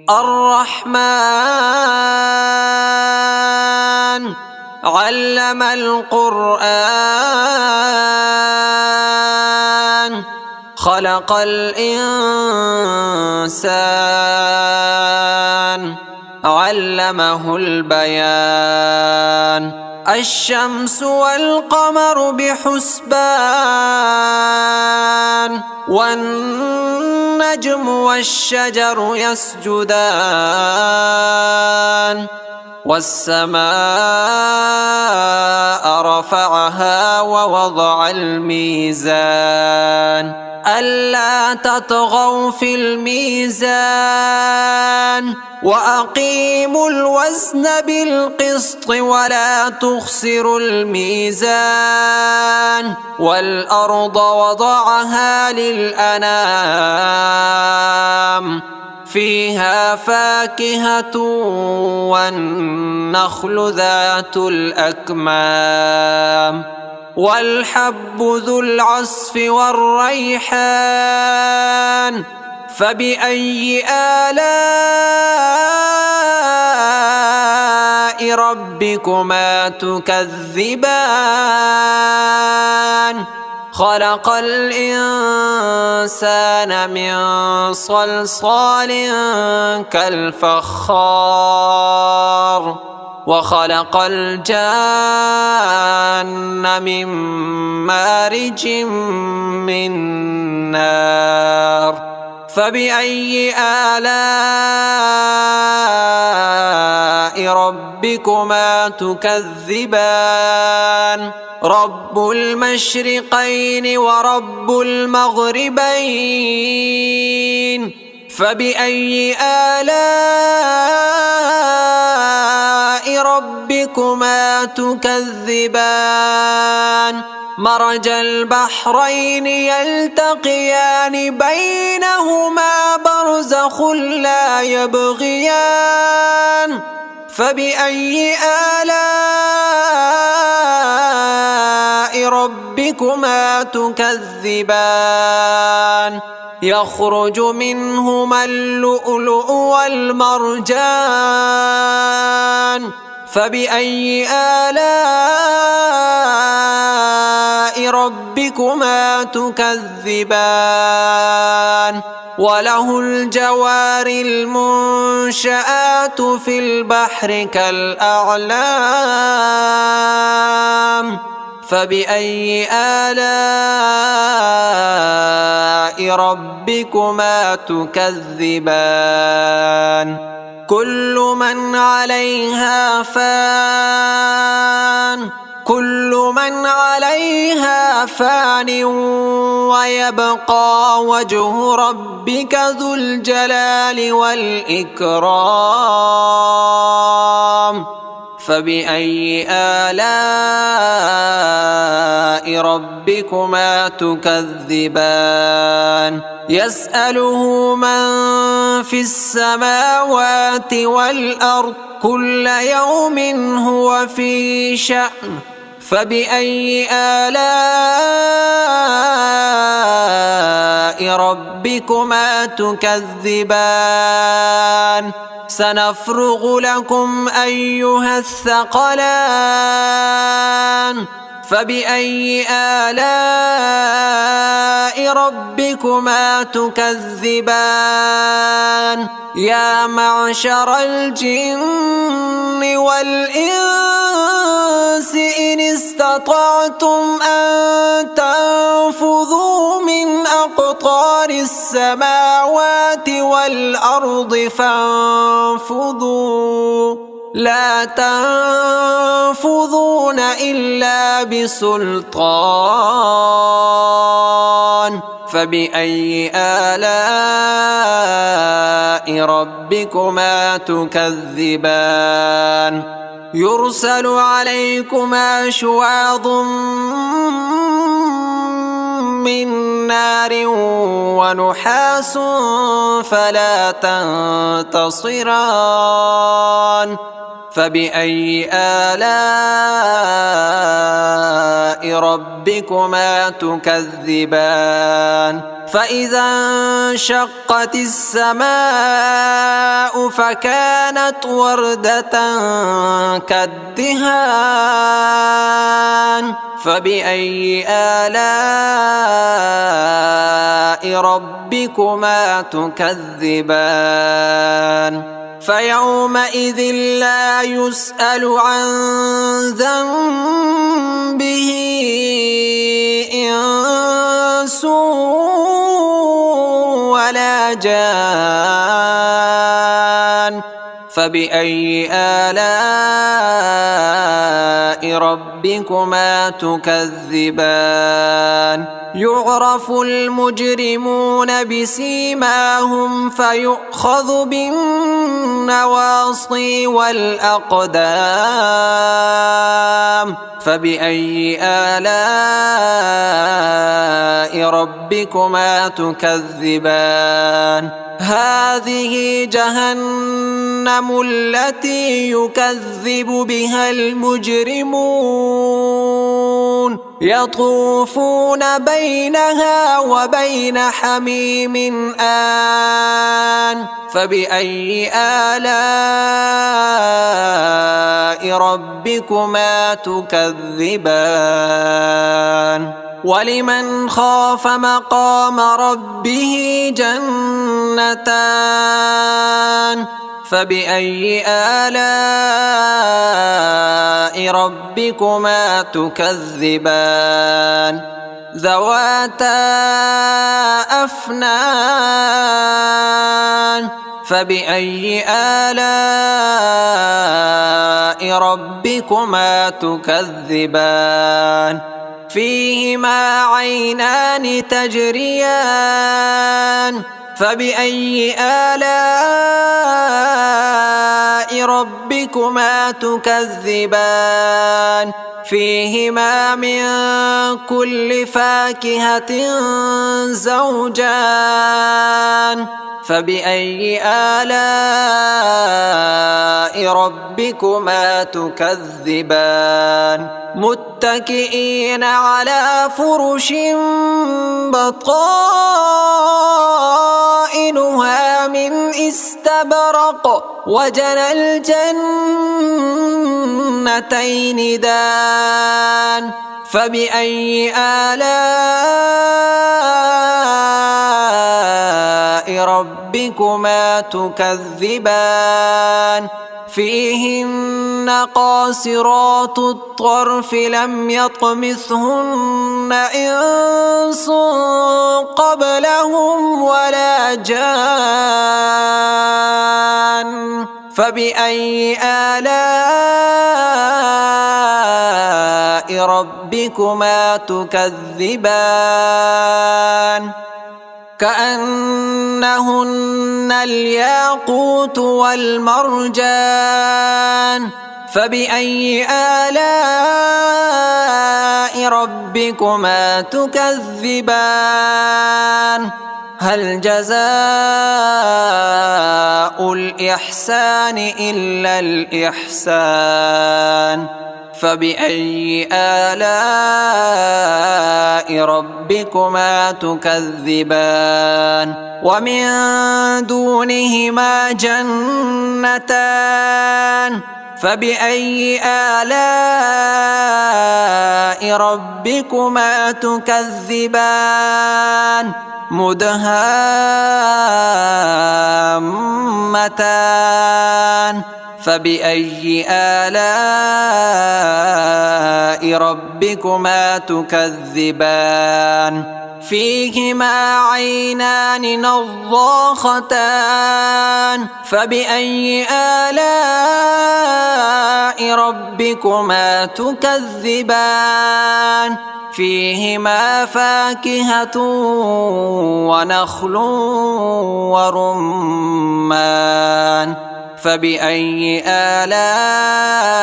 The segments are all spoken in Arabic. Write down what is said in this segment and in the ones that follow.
الرحمن علم القرآن خلق الإنسان علمه البيان الشمس والقمر بحسبان والنجم والشجر يسجدان والسماء رفعها ووضع الميزان ألا تطغوا في الميزان وأقيموا الوزن بالقسط ولا تخسروا الميزان والأرض وضعها للأنام فيها فاكهة والنخل ذات الأكمام والحب ذو العصف والريحان فبأي آلاء ربكما تكذبان خلق الإنسان من صلصال كالفخار وخلق الجان من مارج من نار فبأي آلاء ربكما تكذبان رب المشرقين ورب المغربين فبأي آلاء ربكما تكذبان مرج البحرين يلتقيان بينهما برزخ لا يبغيان فبأي آلاء ربكما تكذبان يخرج منهما اللؤلؤ والمرجان فبأي آلاء ربكما تكذبان وله الجوار المنشآت في البحر كالأعلام فبأي آلاء ربكما تكذبان كل من عليها فان ويبقى وجه ربك ذو الجلال والإكرام فبأي آلاء ربكما تكذبان يسأله من في السماوات والأرض كل يوم هو في شأن فبأي آلاء ربكما تكذبان سنفرغ لكم أيها الثقلان فبأي آلاء ربكما تكذبان يا معشر الجن والإنس إن استطعتم أن تنفذوا من أقطار السماوات والأرض فانفذوا لا تنفذون إلا بسلطان فبأي آلاء ربكما تكذبان يرسل عليكما شواظ من نار ونحاس فلا تنتصران فبأي آلاء ربكما تكذبان فإذا انشقت السماء فكانت وردة كالدهان فبأي آلاء ربكما تكذبان فيومئذ لا يسأل عن ذنبه إنس ولا جان فبأي آلاء ربكما تكذبان يعرف المجرمون بسيماهم فيؤخذ بالنواصي والأقدام فبأي آلاء ربكما تكذبان هذه جهنم التي يكذب بها المجرمون يطوفون بينها وبين حميم آن فبأي آلاء ربكما تكذبان ولمن خاف مقام ربه جنتان فبأي آلاء ربكما تكذبان ذواتا أفنان فبأي آلاء ربكما تكذبان فيهما عينان تجريان فبأي آلاء ربكما تكذبان فيهما من كل فاكهة زوجان فبأي آلاء ربكما تكذبان متكئين على فرش بطائنها من استبرق وجنى الجنتين دان فبأي آلاء ربكما تكذبان فيهن قاصرات الطرف لم يطمثهن إنس قبلهم ولا جان فبأي آلاء ربكما تكذبان كأنهن الياقوت والمرجان فبأي آلاء ربكما تكذبان هل جزاء الإحسان إلا الإحسان فبأي آلاء ربكما تكذبان ومن دونهما جنتان فبأي آلاء ربكما تكذبان مدهامتان فبأي آلاء ربكما تكذبان فيهما عينان نضاختان فبأي آلاء ربكما تكذبان فيهما فاكهة ونخل ورمان فبأي آلاء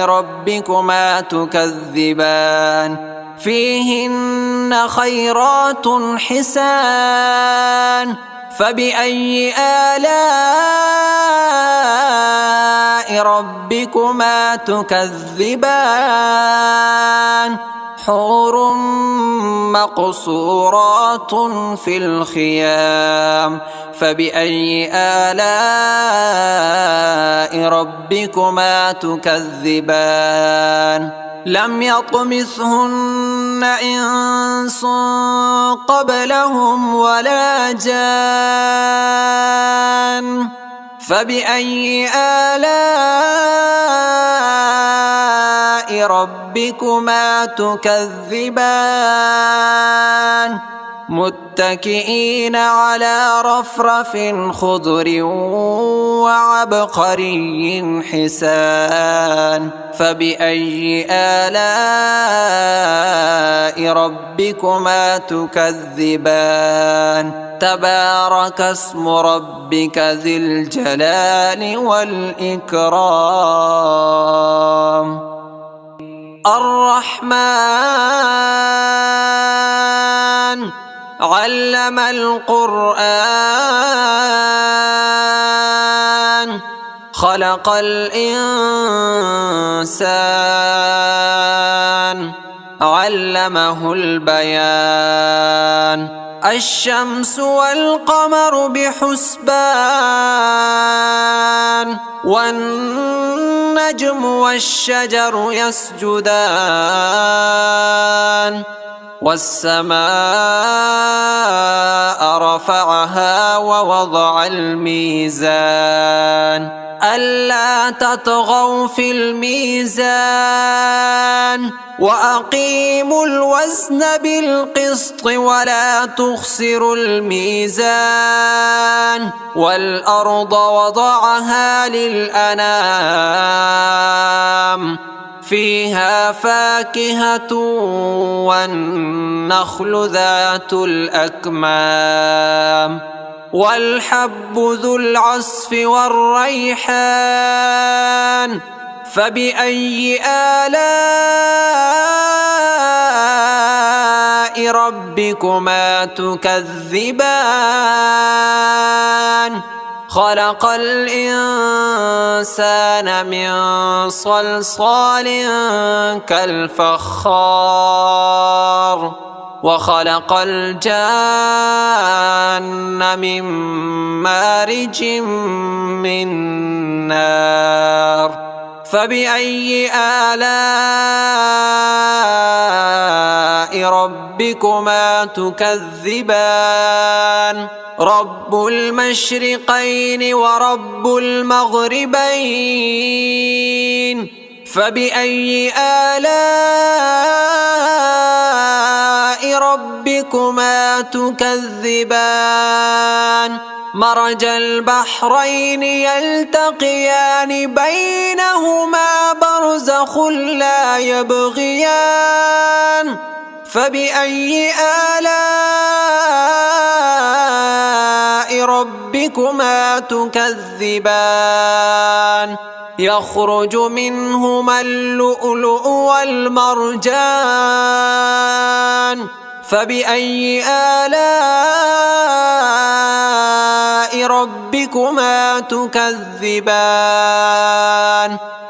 ربكما تكذبان فيهن خيرات حسان فبأي آلاء ربكما تكذبان حور مقصورات في الخيام فبأي آلاء ربكما تكذبان لم يطمثهن إنس قبلهم ولا جان فبأي آلاء ربكما تكذبان متكئين على رفرف خضر وعبقري حسان فبأي آلاء ربكما تكذبان تبارك اسم ربك ذي الجلال والإكرام الرحمن علم القرآن خلق الإنسان علمه البيان الشمس والقمر بحسبان والنجم والشجر يسجدان والسماء رفعها ووضع الميزان ألا تطغوا في الميزان وأقيموا الوزن بالقسط ولا تخسروا الميزان والأرض وضعها للأنام فيها فاكهة والنخل ذات الأكمام والحب ذو العصف والريحان فبأي آلاء ربكما تكذبان خلق الإنسان من صلصال كالفخار وخلق الجان من مارج من نار فبأي آلاء ربكما تكذبان رب المشرقين ورب المغربين فبأي آلاء ربكما تكذبان مرج البحرين يلتقيان بينهما برزخ لا يبغيان فبأي آلاء ربكما تكذبان يخرج منهما اللؤلؤ والمرجان فبأي آلاء ربكما تكذبان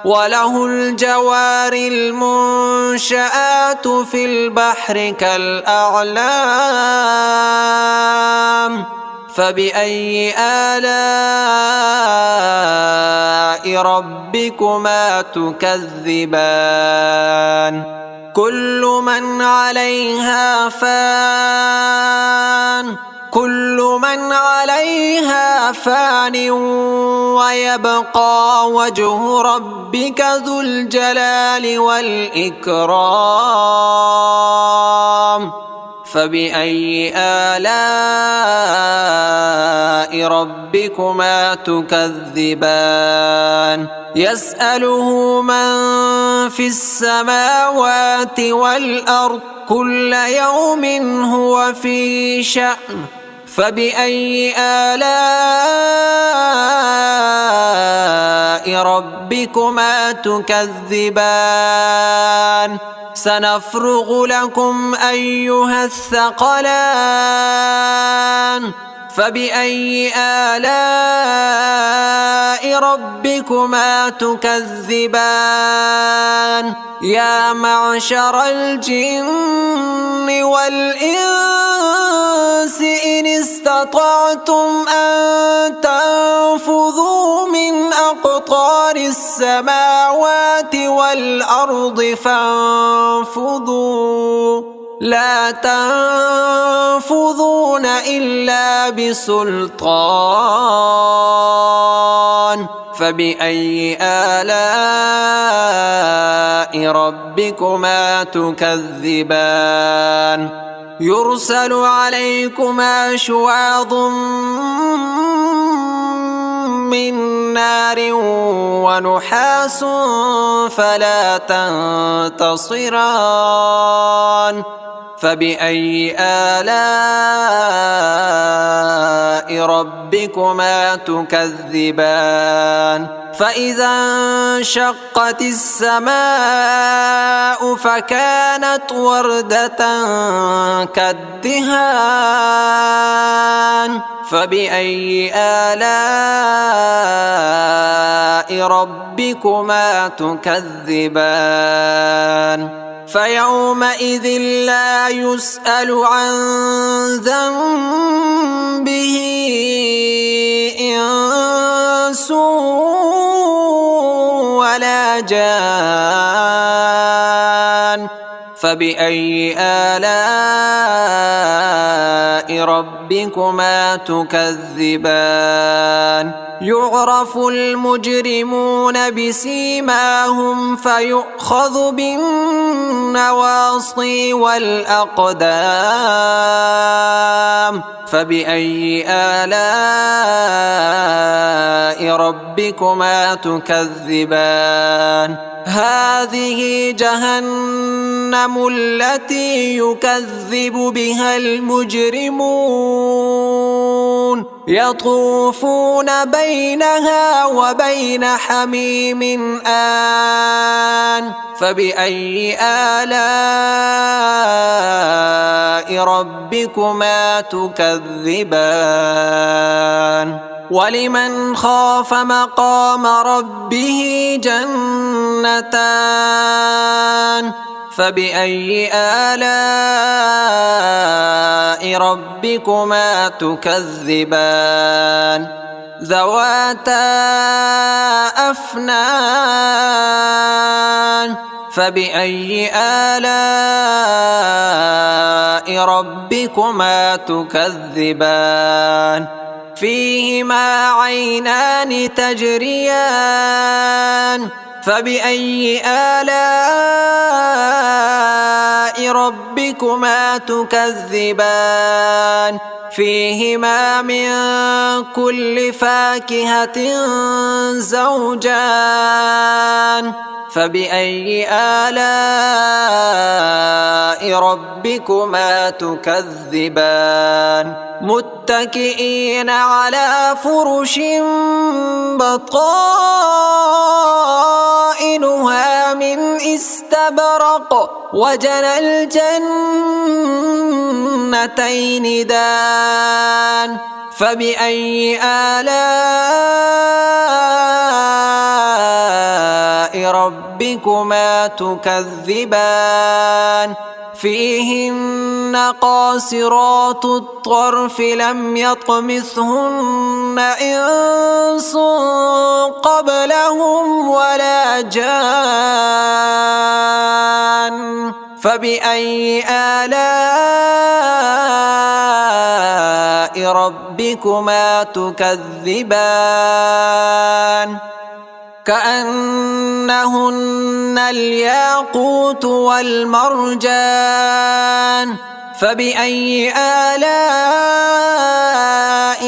وله الجوار المنشآت في البحر كالأعلام فبأي آلاء ربكما تكذبان كل من عليها فان ويبقى وجه ربك ذو الجلال والإكرام فبأي آلاء ربكما تكذبان يسأله من في السماوات والأرض كل يوم هو في شأن فبأي آلاء ربكما تكذبان سنفرغ لكم أيها الثقلان فبأي آلاء ربكما تكذبان يا معشر الجن والإنس إن استطعتم أن تنفذوا من أقطار السماوات والأرض فانفذوا لا تنفذون إلا بسلطان فبأي آلاء ربكما تكذبان يرسل عليكما شواظ من نار ونحاس فلا تنتصران فبأي آلاء ربكما تكذبان فإذا انشقت السماء فكانت وردة كالدهان فبأي آلاء ربكما تكذبان فيومئذ لا يسأل عن ذنبه إنس ولا جان فبأي آلاء ربكما تكذبان يعرف المجرمون بسيماهم فيؤخذ بالنواصي والأقدام فبأي آلاء ربكما تكذبان هذه جهنم التي يكذب بها المجرمون يطوفون بينها وبين حميم آن فبأي آلاء ربكما تكذبان ولمن خاف مقام ربه جنتان فبأي آلاء ربكما تكذبان ذواتا أفنان فبأي آلاء ربكما تكذبان فيهما عينان تجريان فبأي آلاء ربكما تكذبان فيهما من كل فاكهة زوجان فبأي آلاء ربكما تكذبان متكئين على فرش بطائنها من استبرق وجنى الجنتين دان فبأي آلاء ربكما تكذبان فيهن قاصرات الطرف لم يطمثهن إنس قبلهم ولا جان فبأي آلاء ربكما تكذبان كأنهن الياقوت والمرجان فبأي آلاء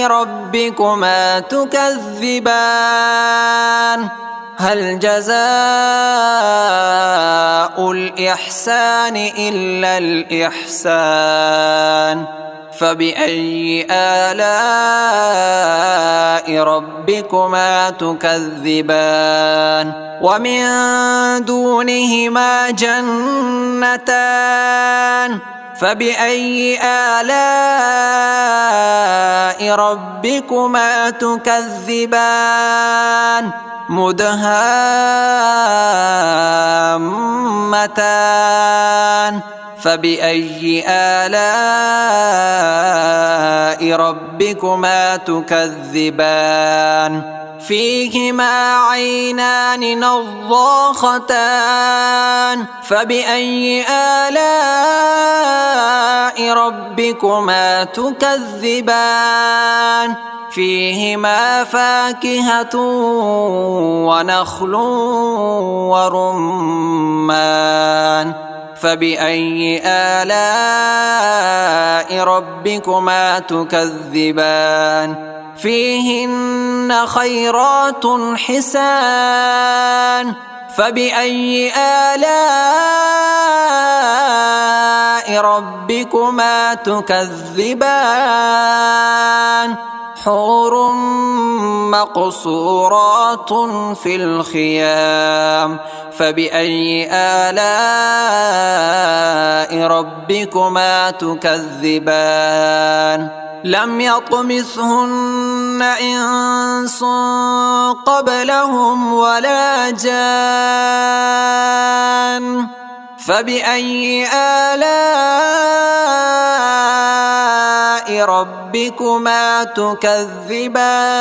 ربكما تكذبان هل جزاء الإحسان إلا الإحسان فبأي آلاء ربكما تكذبان ومن دونهما جنتان فبأي آلاء ربكما تكذبان مدهامتان فبأي آلاء ربكما تكذبان فيهما عينان نضاختان فبأي آلاء ربكما تكذبان فيهما فاكهة ونخل ورمان فبأي آلاء ربكما تكذبان فيهن خيرات حسان فبأي آلاء ربكما تكذبان حور مقصورات في الخيام فبأي آلاء ربكما تكذبان لم يطمثهن إنس قبلهم ولا جان فبأي آلاء ربكما تكذبان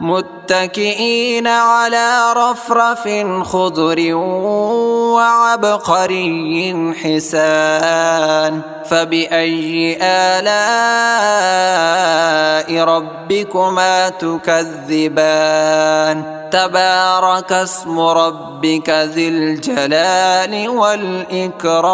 متكئين على رفرف خضر وعبقري حسان فبأي آلاء ربكما تكذبان تبارك اسم ربك ذي الجلال والإكرام